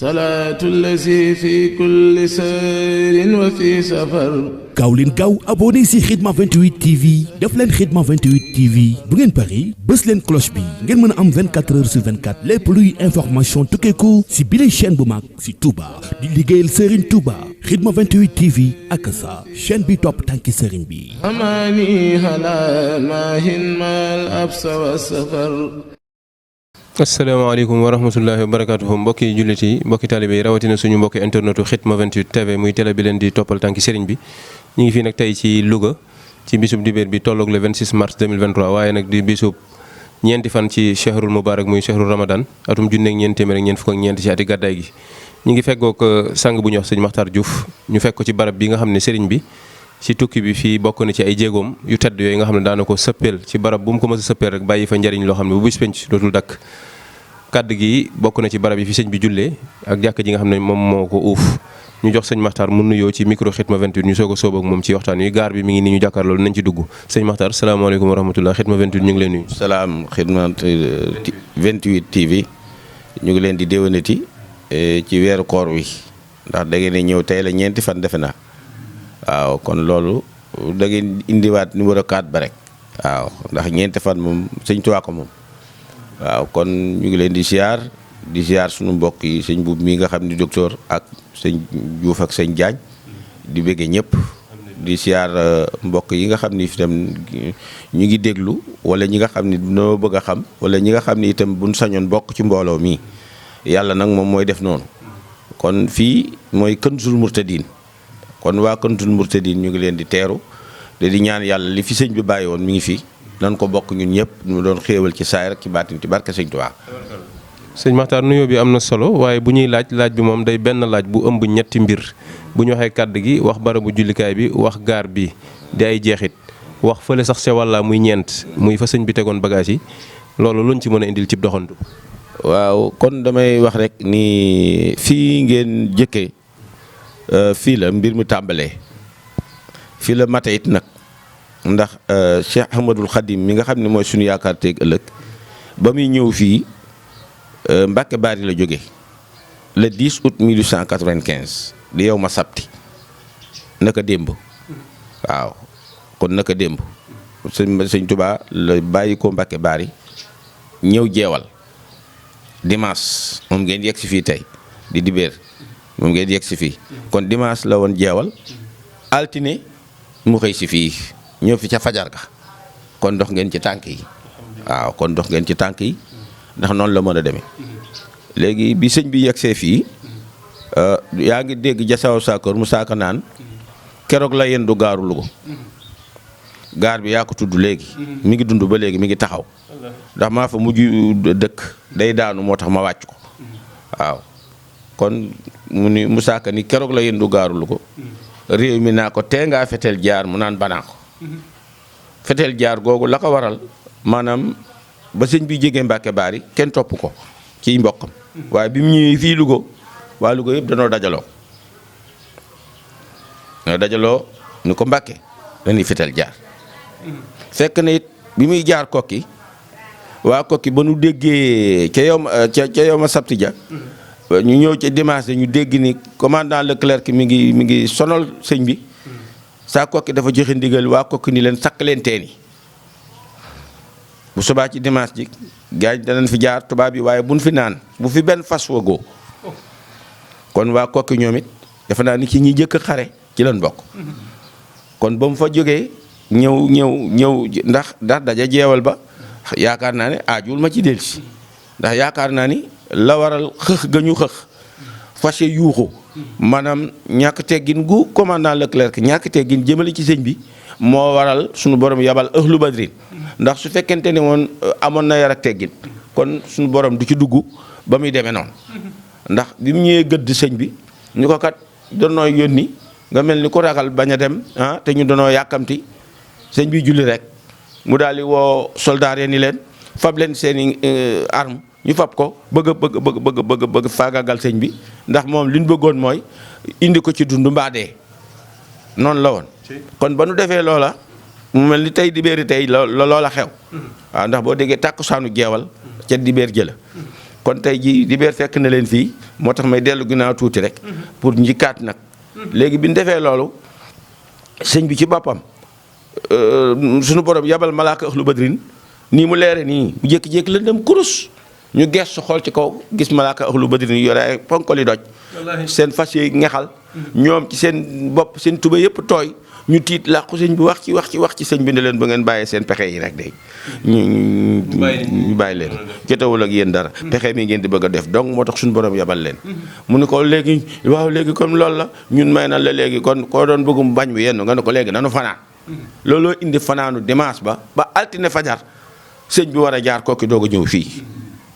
salaatu lazi fi kulli sayrin wa fi safar. gaaw leen gaaw abonné si Khidma 28 TV def leen Khidma 28 TV bu ngeen pari bës leen cloche bi ngeen mën a am 24 heures sur 24 lépp luy information tukkeeku si bile chaîne bu mag si Touba di liggéeyal Serigne Touba Khidma 28 TV ak sa chaîne bi topp tànki Serigne bi. amaani ala maahin maal absa wa safar. asalaamaaleykum wa rahmatullahi wa barakaatuhu mbokki jullit yi mbokki taalibe yi rawatina suñu mbokki internetu Khidma 28 TV muy télé bi leen di toppal tànki Serigne bi. ñu ngi fii nag tey ci Louga ci bisub dibéer bi tolloog le 26 mars 2023 waaye nag di bisub ñeenti fan ci chehrul mubarak muy chehrul ramadan atum junneeg ñeent téeméer ak ñeent fukk ak ñeent ci ati gàddaay gi. ñu ngi feggoog sang bu ñuy wax sëñ Makhtar Diouf ñu fekk ko ci barab bi nga xam ne Serigne bi ci tukki bi fii bokk na ci ay jéegoom yu tedd yooyu nga xam ne daana ko sëppeel ci barab bu mu ko mës a sëppeel rek bàyyi fa njariñ loo xam ne bu bis penc dootul dakk kàdd gi bokk na ci barab yi fi sëñ bi jullee ak jàkk ji nga xam ne moom moo ko uuf ñu jox sëñ Makhtar mu nuyoo ci micro Khidma 28 ñu soog a sóob ak moom ci waxtaan wi gaar bi mi ngi nii ñu jàkkaarloo nañ ci dugg sëñ Makhtar salaamaaleykum wa rahmatulah Khidma 28 ñu ngi leen nuyu. salaam Khidma 28 TV ñu ngi leen di déwénati ci weeru koor wi ndax da ngeen ñëw tey la ñeenti fan defe naa waaw kon loolu da ngeen indiwaat numéro 4 ba rek waaw ndax ñeenti fan moom sëñ Tuubaa ko moom. waaw kon ñu ngi leen di ziar sunu mbokk yi sëñ Buub mi nga xam ni docteur ak sëñ Diouf ak sëñ Diagne di bëggee ñëpp di ziar mbokk yi nga xam ni itam ñu ngi déglu wala ñi nga xam ni noo bëgg a xam wala ñi nga xam ni itam buñ sañoon bokk ci mbooloo mi yàlla nag moom mooy def noonu kon fii mooy Kanzul Mourtadine kon waa Kanzul Mourtadine ñu ngi leen di teeru te di ñaan yàlla li fi sëñ bi bàyyi woon mi ngi fi. nan ko bokk ñun ñëpp ñu doon xéewal ci saay rek ci baatin ci barke sëñ Tuubaa. sëñ Makhtar nuyoo bi am na solo waaye bu ñuy laaj bi moom day benn laaj bu ëmb ñetti mbir bu ñu waxee kàdd gi wax barabu jullikaay bi wax gaar bi di ay jeexit wax fële sax se walla muy ñeent muy fa sëñ bi tegoon bagage yi loolu luñ ci mën a indil cib doxantu. waaw kon damay wax rek ni fii ngeen jëkkee fii la mbir mi tàmbalee fii la mate it nag. ndax Cheikh Ahmadul Khadim mi nga xam ne mooy suñu yaakaar teeg ëllëg ba muy ñëw fii Mbàkke Baari la jóge le 10 août 1895 di yow ma sabti naka démb waaw kon naka démb sëñ Tuubaa la bàyyi ko Mbàkke Baari ñëw jeewal dimanche moom ngeen yegg si fii tey di dibéer moom ngeen yegg si fii kon dimanche la woon jeewal altine mu xëy si fii ñëw fi ca fajar ga kon dox ngeen ci tànk yi waaw kon dox ngeen ci tànk yi ndax noonu la mën a demee léegi bi sëñ bi yegsee fii yaa ngi dégg jasaw saakor mu saaka naan keroog la yendu gaaru Louga gaar bi yaa ko tudd léegi mi ngi dund ba léegi mi ngi taxaw ndax maa fa mujj dëkk day daanu moo tax ma wàcc ko waaw kon mu saaka ni keroog la yendu gaaru Louga réew mi naa ko tee ngaa feteel jaar mu naan banaa ko feteel jaar googu la ko waral maanaam ba sëñ bi jege Mbàkke Baari kenn topp ko ci mbokkam waaye bi mu ñëwee fii Louga waa Louga yëpp danoo dajaloo ni ko Mbàkke dañuy feteel jaar fekk na it bi muy jaar kokki waa kokki ba nu déggee ca yow ma sabti ja ñu ñëw ca dimanche ñu dégg ni commandant Leclerc mi ngi sonal sëñ bi saa kokki dafa joxe ndigal waa kokki ni leen sakk leen teen yi bu subaa ci dimanche ji gars yi danañ fi jaar tubaab yi waaye buñ fi naan bu fi benn fas wagoo kon waa kokki ñoom it dafa naa ni ci ñi jëkk xare ci lañ bokk kon ba mu fa jógee ñëw ndax daja jeewal ba yaakaar naa ne aajul ma ci dellusi ndax yaakaar naa ni la waral xëx ga ñu xëx fas yuuxu maanaam ñàkk teggin gu commandant Leclerc ñàkk teggin jëmale ci sëñ bi moo waral suñu borom yabal ahlu badrin ndax su fekkente ne woon amoon na yar ak teggin kon suñu borom du ci dugg ba muy demee noonu ndax bi mu ñëwee gëdd sëñ bi ñu ko kat danoo yónni nga mel ni ku ragal bañ a dem te ñu danoo yàkkamti sëñ bi julli rek mu daal di woo soldaar yi ni leen fab leen seeni arme ñu fab ko bëgg faagaagal sëñ bi ndax moom li ñu bëggoon mooy indi ko ci dund mbaa dee noonu la woon kon ba nu defee loola mu mel ni tey dibéeri tey loola xew waaw ndax boo déggee tàkkusaanu jeewal ca dibéer jëla kon tey ji dibéer fekk na leen fii moo tax may dellu ginnaaw tuuti rek pour njikkaat nag léegi bi ñu defee loolu sëñ bi ci boppam sunu borom yabal malaaka ahlu badrin nii mu leere nii mu jékki-jékki la dem kurus ñu gestu xool ci kaw gis malaaka ahlu badrin yore ay ponkoli doj seen fas yi ngexal ñoom ci seen bopp seen tuba yëpp tooy ñu tiit làqu sëñ bi wax ci sëñ bi ne leen ba ngeen bàyyee seen pexe yi rek de ñu bàyyi leen jotewul ak yéen dara pexe mi ngeen di bëgg a def donc moo tax suñu borom yabal leen mu ne ko léegi waaw léegi comme loolu la ñun may na la léegi kon koo doon bëggum bañ bi yenn nga ne ko léegi nanu fanaan looloo indi fanaanu dimanche ba altine fajar sëñ bi war a jaar kooki doog a ñëw fii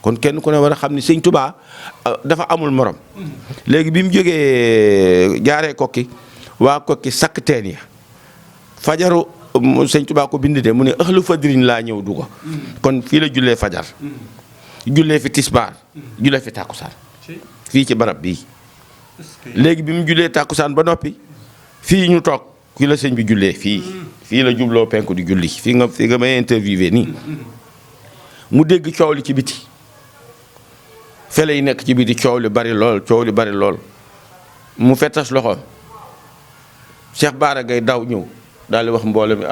kon kenn ku ne war a xam ni sëñ Touba dafa amul morom léegi bi mu jógee jaaree kokki waa kokki sakk teen ya fajaru sëñ Touba ko bind de mu ne ahlu fadrin laa ñëw du ko kon fii la jullee fajar jullee fi tisbaar jullee fi tàkkusaan fii ci barab bii léegi bi mu jullee tàkkusaan ba noppi fii ñu toog fii la sëñ bi jullee fii la jubloo penku di julli fii nga may interviewé nii mu dégg coow li ci biti fele yi nekk ci biti coow li bari lool mu fettas loxoom Cheikh Bara Gaye daw ñëw daal di wax mbooloo mi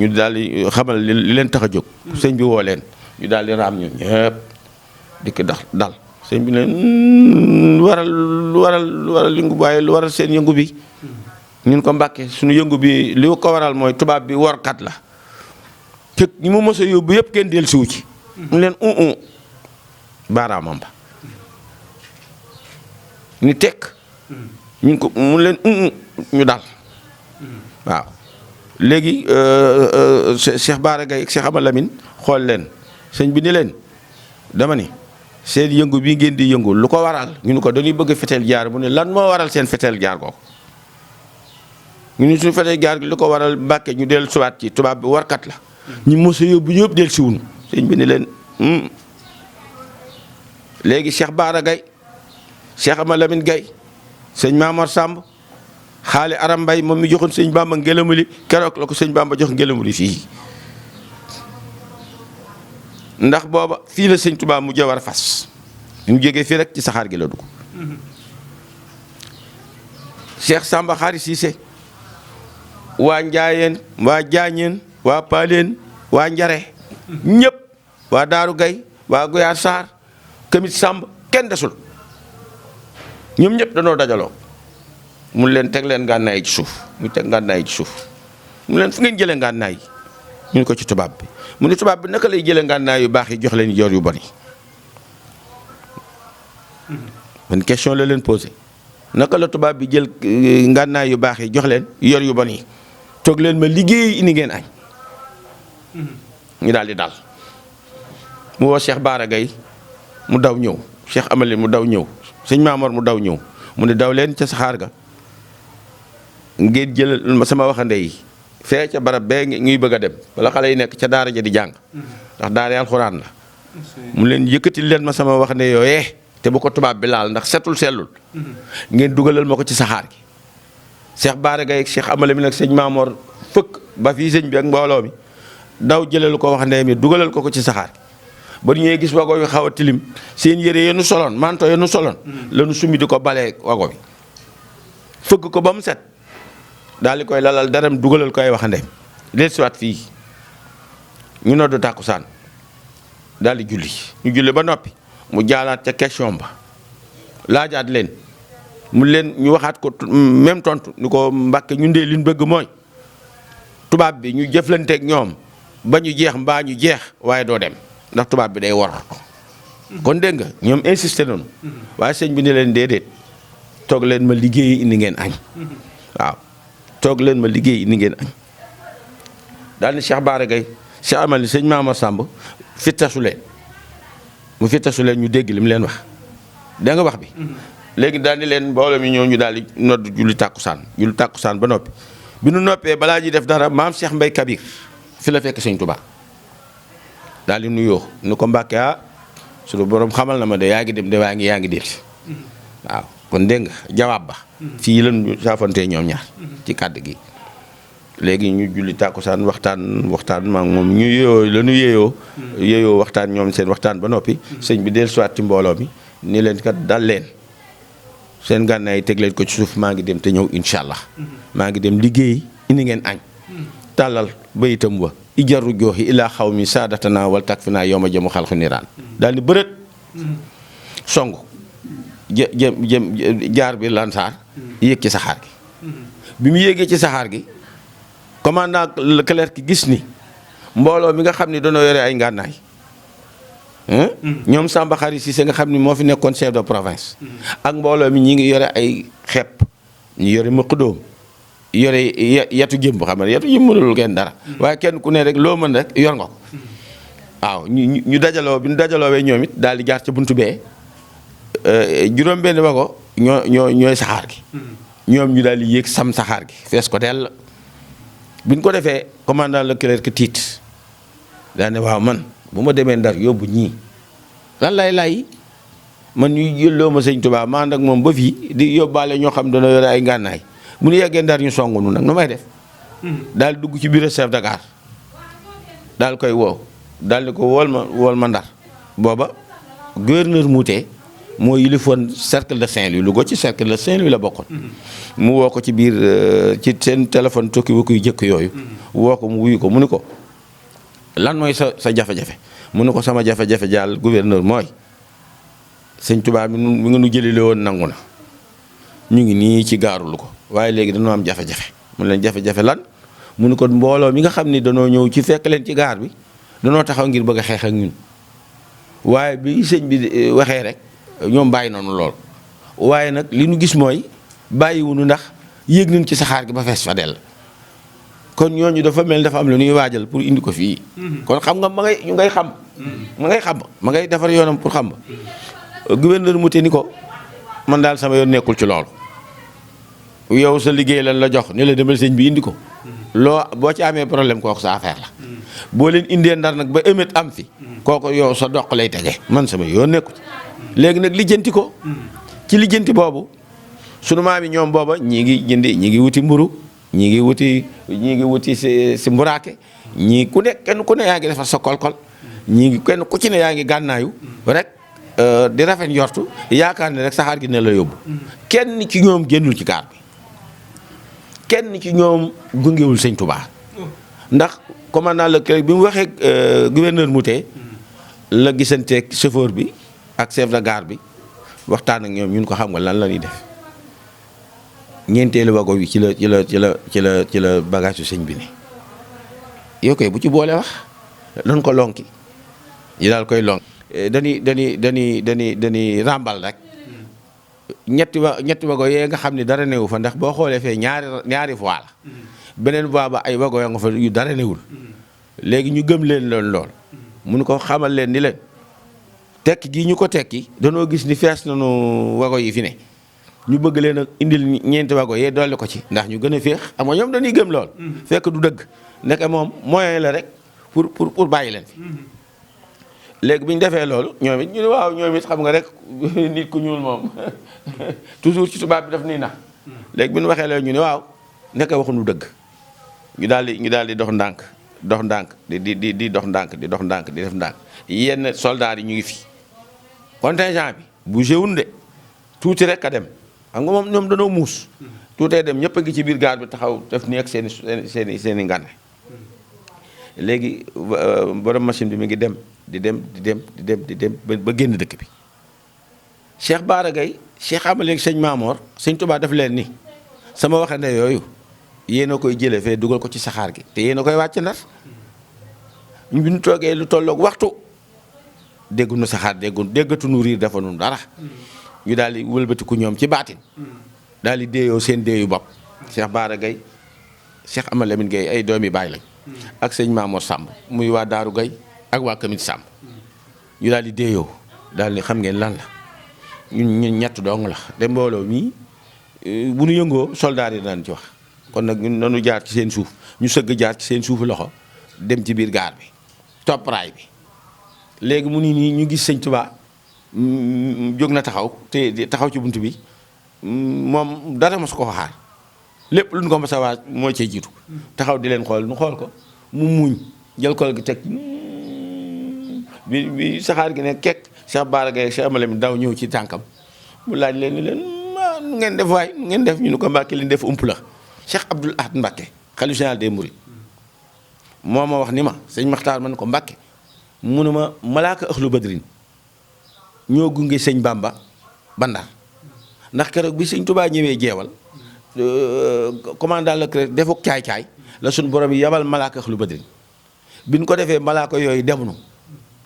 ñu daal di xamal li leen tax a jóg sëñ bi woo leen ñu daal di raam ñun ñëpp dikk dal sëñ bi ne lu waral yëngu waaye lu waral seen yëngu bi ñun ko Mbàkke suñu yëngu bi li ko waral mooy tubaab bi workat la te ñi mu mos a yóbbu yëpp kenn dellusiwu ci mu leen baaraamam ba ni tekk ñun ko mu leen ñu dal waaw léegi Cheikh Bara Gaye ak Cheikh Ama Lamine xool leen sëñ bi ni leen dama ni seen yëngu bi ngeen di yëngu lu ko waral ñu ni ko dañuy bëgg feteel jaar mu ne lan moo waral seen feteel jaar googu ñu ni suñu feteel jaar gi lu ko waral Mbàkke ñu dellu siwaat ci tubaab bi warkat la ñu mos a yóbbu ñëpp dellu siwuñu sëñ bi ni leen léegi Cheikh Bara Gaye Cheikh Ama Lamine Gaye sëñ Mamor Samb xaali Aram Mbay moom mi joxoon sëñ Bamba ngelamuli keroog la ko sëñ Bamba jox ngelamuli fii ndax booba fii la sëñ Touba mu jawar fas mu jógee fii rek ci saxaar gi la dugg Cheikh Samba Xaari Siise waa Njaayeen waa Jaañeen waa Paaleen waa Njare ñëpp waa Daaru Gay waa Goyaar Saar Kamit Samb kenn desul ñoom ñëpp danoo dajaloo mun leen teg leen ngànnaay ci suuf mu teg ngànnaay ci suuf mu leen fu ngeen jëlee ngànnaay ñu ne ko ci tubaab bi mu ne tubaab bi naka lay jëlee ngànnaay yu baax yi jox leen yor yu bon yi man question la leen posé naka la tubaab bi jël ngànnaay yu baax yi jox leen yor yu bon yi toog leen ma liggéey indi ngeen añ ñu daal di dal mu woo Cheikh Bara Gaye mu daw ñëw Cheikh Amali mu daw ñëw sëñ Maamoor mu daw ñëw mu ne daw leen ca saxaar ga ngeen jël ma sama waxande yi fee ca barab bee ñuy bëgg a dem wala xale yi nekk ca daara ja di jàng ndax daara alxuraan la mu leen yëkkatil leen ma sama waxande yooyee te bu ko tubaab bi laal ndax setul sellul ngeen dugalal ma ko ci saxaar gi Cheikh Bara Gaye ak Cheikh Amali mi nag sëñ Maamoor fëkk ba fii sëñ bi ak mbooloo mi daw jëlal ko waxande mi dugalal ko ci saxaar gi ba ñëwee gis wago yu xaw a tilim seen yére yenu soloon manto yenu soloon lanu summi di ko balee wago bi fëgg ko ba mu set daal di koy lalal daram dugalal ko ay waxandeem del siwaat fii ñu noddu tàkkusaan daal di julli ñu julli ba noppi mu jaalaat ca question ba laajaat leen mu leen ñu waxaat ko même tontu ni ko Mbàkke ñun dee liñ bëgg mooy tubaab bi ñu jëflanteeg ñoom ba ñu jeex mbaa ñu jeex waaye doo dem ndax tubaab bi day wor kon dégg nga ñoom insisté noonu waaye sëñ bi ne leen déedéet toog leen ma liggéey indi ngeen añ waaw toog leen ma liggéey indi ngeen añ daal ni Cheikh Bara Gaye Cheikh Amali sëñ Maama Samb fittasu leen mu fittasu leen ñu dégg li mu leen wax da nga wax bi léegi daal ni leen mbooloo mi ñëw ñu daal di nodd julli tàkkusaan ba noppi bi nu noppee balaa ji def dara maam Cheikh Mbay Kabir fi la fekk sëñ Touba daal di nuyoo nu ko Mbàkke suñu borom xamal na ma de yaa ngi dem de yaa ngi delsi waaw kon dégg nga jawaab ba fii lan ñu saafantee ñoom ñaar ci kàddu gi léegi ñu julli tàkkusaan waxtaan maa moom ñu yéeyoo la ñu yéeyoo waxtaan ñoom seen waxtaan ba noppi sëñ bi dellusiwaat ci mbooloo mi ni leen kat dal leen seen gànnaay teg leen ko ci suuf maa ngi dem te ñëw incha allah maa ngi dem liggéey indi ngeen añ tàllal bayitam wa ijaru jooxi ilaa xaw mi saadatana wal tak fi naa yow ma jëmu xalxu niraan daal ni bërët song jëm jaar bi lansaar yéeg ci saxaar gi bi mu yéegee ci saxaar gi commandant Leclerc ki gis ni mbooloo mi nga xam ni dañoo yore ay ngànnaay ñoom Samba Khary Cissé nga xam ni moo fi nekkoon chef de province ak mbooloo mi ñi ngi yore ay xepp ñu yore mëq doom yore yetu jëmb xam ne yetu jëmb mënul kenn dara waaye kenn ku ne rek loo mën rek yor nga ko waaw ñu dajaloo bi ñu dajaloowee ñoom it daal di jaar ca buntu bee juróom benn wago ñooy saxaar gi ñoom ñu daal di yéeg sam saxaar gi fees ko dell bi ñu ko defee commandant Leclerc tiit daa ne waaw man bu ma demee Ndar yóbbu ñii lan lay man ñu jëlloo ma sëñ Tuubaa ma ànd ak moom ba fii di yóbbaale ñoo xam dana yore ay ngànnaay bu ñu yeggee Ndar ñu songu nu nag nu may def daal dugg ci bureau chef de gare daal koy woow daal di ko wool ma Ndar booba gouverneur Moutet moo yilifoon cercle de Saint-Louis Louga ci cercle de Saint-Louis la bokkoon mu woo ko ci biir ci seen téléphone tokki wa kuy jëkk yooyu woo ko mu wuyu ko mu ni ko lan mooy sa jafe-jafe mu ni ko sama jafe-jafe jàll gouverneur mooy sëñ Tuubaa mi nga nu jëlile woon nangu na ñu ngi nii ci gaarulu ko waaye léegi dañoo am jafe-jafe mu leen jafe-jafe lan mu ni ko mbooloo mi nga xam ni danoo ñëw ci fekk leen ci gaar bi danoo taxaw ngir bëgg a xeex ak ñun waaye bi sëñ bi waxee rek ñoom bàyyi noonu lool waaye nag li nu gis mooy bàyyiwunu ndax yéeg nañ ci saxaar gi ba fees fa dell kon ñooñu dafa mel dafa am lu ñuy waajal pour indi ko fii kon xam nga ma ngay defar yoonam pour xam gouverneur Moutet ni ko man daal sama yoon nekkul ci loolu yow sa liggéey lan la jox ni la demal sëñ bi indi ko loo boo ci amee problème kooku sa affaire la boo leen indee Ndar nag ba émet am fi kooku yow sa doq lay tege man sama yoon nekku ci léegi nag lijjanti ko ci lijjanti boobu sunu maam yi ñoom booba ñii ngi wuti mburu ñii ngi wuti si mburaake ñii ku ne kenn ku ne yaa ngi defar sa kolkol ñii kenn ku ci ne yaa ngi gànnaayu rek di rafet njortu yaakaar ne rek saxaar gi ne la yóbbu kenn ci ñoom génnul ci gaar bi kenn ci ñoom gungewul sëñ Touba ndax commandant Leclerc bi mu waxee gouverneur Moutet la gisanteeg chauffeur bi ak chef de gare bi waxtaan ak ñoom ñun ko xam nga lan la ñuy def ñeenteelu wago bi ci la bagage su sëñ bi ne yow koy bu ci boole wax dañ ko lonki yi daal koy lonki dañuy ràmbal rek ñetti wago yee nga xam ne dara newu fa ndax boo xoolee fee ñaari fois la beneen voie ba ay wago ya nga fa yu dara newul léegi ñu gëm leen lool mun ko xamal leen ni leen tekki gii ñu ko tekki danoo gis ni fees nañu wago yi fi ne ñu bëgg leen a indil ñeenti wago yee dolli ko ci ndax ñu gën a féex xam nga ñoom dañuy gëm lool fekk du dëgg nekk moom moyen la rek pour bàyyi leen fi léegi bi ñu defee loolu ñoom it ñu ne waaw ñoom it xam nga rek nit ku ñuul moom toujours ci tubaab bi daf nii nax léegi bi ñu waxee loolu ñu ne waaw nekk waxuñu dëgg ñu daal di dox ndànk di dox ndànk di def ndànk yenn soldats yi ñu ngi fi contingent bi bougé wuñ de tuuti rek a dem xam nga moom ñoom dañoo muus tuutee dem ñëpp a ngi ci biir gaar bi taxaw def nii ak seen i ngànne léegi borom machine bi mi ngi dem di dem ba génn dëkk bi Cheikh Bara Gaye Cheikh Amaleeg sëñ Maamoor sëñ Tuubaa def leen ni sama waxande yooyu yéen a koy jëlee fee dugal ko ci saxaar gi te yéen a koy wàcc Ndar ñu bi ñu toogee lu tolloog waxtu déggunu saxaar déggatuñu riir dafa nu dara ñu daal di wëlbatiku ñoom ci baatin daal di déeyoo seen déeyu bopp Cheikh Bara Gaye Cheikh Ama Lamine Gaye ay doomi baay lañ ak sëñ Maamoor Samb muy waa Daaru Gaye ak waa Kamit Samb ñu daal di déeyoo daal di xam ngeen lan la ñun ñett dong la de mbooloo mii bu ñu yëngoo soldaar yi daan ci wax kon nag ñun nanu jaar ci seen suuf ñu sëgg jaar ci seen suufu loxo dem ci biir gaar bi topp raay bi léegi mu ni nii ñu gis sëñ Tuubaa jóg na taxaw te taxaw ci bunt bi moom dara mos ko xaar lépp luñ ko mos a waaj moo cee jiitu taxaw di leen xool nu xool ko mu muñ jël kol gi teg bi saxaar gi ne kekk Cheikh Bara Gaye Cheikh Malamine daw ñëw ci tànkam mu laaj leen ni leen nu ngeen def waay nu ngeen def ñu ne ko Mbàkke li def ump la Cheikh Abdoul Ahad Mbàkke xalifa général des mourides moo ma wax ni ma sëñ Maxtaar ma ne ko Mbàkke mu ne ma malaaka ëxlu badrin ñoo gunge sëñ Bamba ba Ndar ndax keroog bi sëñ Tuubaa ñëwee jeewal commandant la CREI defuk caay-caay la suñ borom yi yabal malaaka ëxlu badrin bi ñu ko defee malaaka yooyu demunu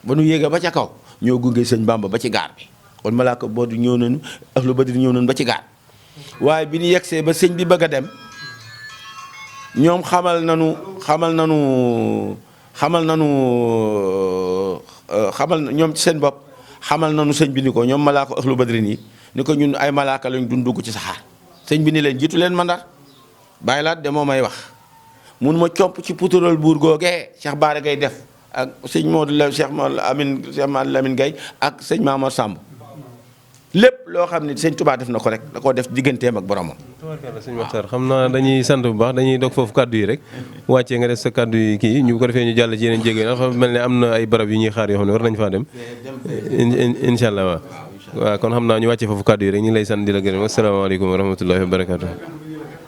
ba nu yéega ba ca kaw ñoo gunge sëñ Bamba ba ci gaar bi kon malaaka boobu ñëw nañu ëxlu badrin ñëw nañu ba ci gaar waaye bi ñu yegsee ba sëñ bi bëgg a dem ñoom xamal ñoom ci seen bopp xamal nañu sëñ bi ni ko ñoom malaaka ëxlu badrin yi ni ko ñun ay malaaka lañ dugg ci saxaar sëñ bi ni leen jiitu leen ma Ndar bàyyi laat de moo may wax mun ma comp ci putural buur googee Cheikh Bara Gaye def ak sëñ Modou la Cheikh Mamadou Lamine Gaye ak sëñ Mamadou Samb lépp loo xam ne sëñ Touba def na ko rek da koo def digganteem ak boromam. tubaarkalla sëñ Maxtaar xam naa dañuy sant bu baax dañuy dog foofu kàddu yi rek wàccee nga def sa kàddu yi kii ñu ko defee ñu jàll ci yeneen jéego yi ndax mel ne am na ay barab yu ñuy xaar yoo xam ne war nañ faa dem. incha allah waaw kon xam naa ñu wàccee foofu kàddu yi rek ñu ngi lay sant di la gërëm asalaamaaleykum wa rahmatullahi wa barakaatu.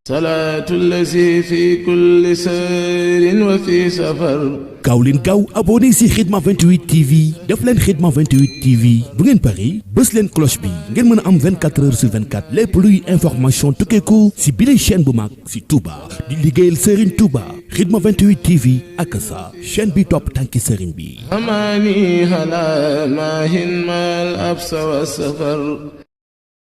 salaatu lazi fi kulli sayrin wa fi safar. gaaw leen gaaw abonné si Khidma 28 TV def leen Khidma 28 TV bu ngeen pari bës leen cloche bi ngeen mën a am 24 heures sur 24 lépp luy information tukkeeku si bile chaîne bu mag si Touba di liggéeyal Serigne Touba Khidma 28 TV ak sa chaîne bi topp tànki Serigne bi. amaani ala maahin mal absa wa safar.